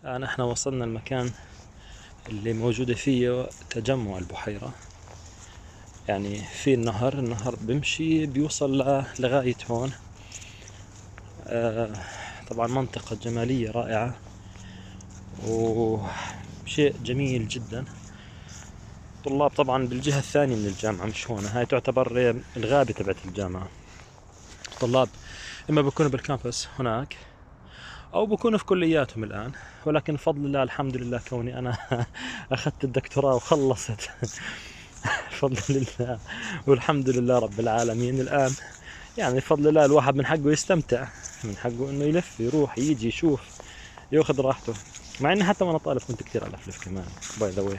احنا وصلنا المكان اللي موجودة فيه تجمع البحيرة. يعني في النهر بمشي بيوصل لغاية هون. طبعا منطقة جمالية رائعة وشيء جميل جدا. طلاب طبعا بالجهة الثانية من الجامعة، مش هون. هاي تعتبر الغابة تبعت الجامعة. طلاب إما بيكونوا بالكامبس هناك أو بيكونوا في كلياتهم الآن، ولكن بفضل الله الحمد لله كوني أنا أخذت الدكتوراه وخلصت بفضل الله والحمد لله رب العالمين. الآن يعني بفضل الله الواحد من حقه يستمتع، من حقه إنه يلف يروح يجي يشوف ياخذ راحته. مع إني حتى وأنا طالب كنت كثير ألفلف كمان. باي ذا واي،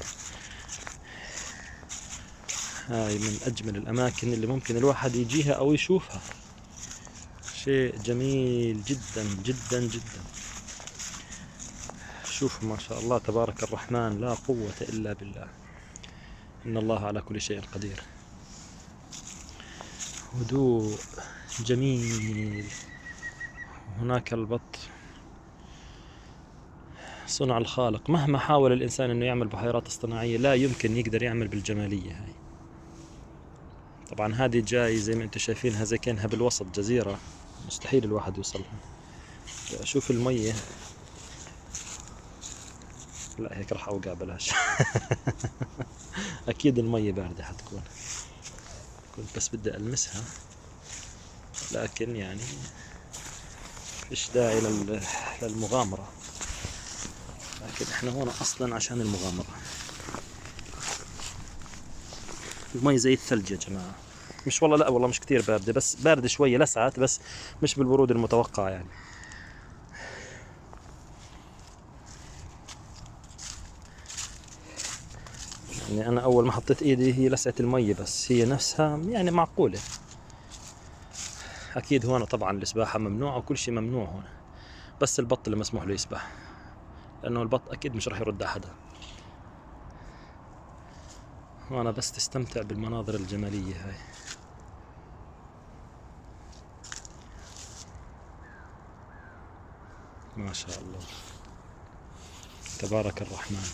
هاي من أجمل الأماكن اللي ممكن الواحد يجيها أو يشوفها. شيء جميل جدا جدا جدا. شوفوا ما شاء الله تبارك الرحمن، لا قوة إلا بالله، إن الله على كل شيء قدير. هدوء جميل. هناك البط، صنع الخالق. مهما حاول الإنسان إنه يعمل بحيرات اصطناعية لا يمكن يقدر يعمل بالجمالية هاي. طبعا هذه جاي زي ما انتم شايفينها زي كأنها بالوسط جزيرة، مستحيل الواحد يوصلها. شوف المية، لا هيك راح اوقع بلاش. اكيد المية باردة حتكون، كنت بس بدي المسها، لكن يعني فيش داعي للمغامرة. لكن احنا هون اصلا عشان المغامرة. المي زي الثلج يا جماعة. مش والله، لا والله مش كتير باردة، بس باردة شوية لسعت، بس مش بالبرود المتوقع يعني. يعني أنا أول ما حطيت إيدي هي لسعة المية، بس هي نفسها يعني معقولة. أكيد هون طبعا السباحة ممنوعة وكل شيء ممنوع هون، بس البط اللي مسموح له يسبح، لأنه البط أكيد مش راح يرد أحدا. وأنا بس تستمتع بالمناظر الجمالية هاي. ما شاء الله تبارك الرحمن.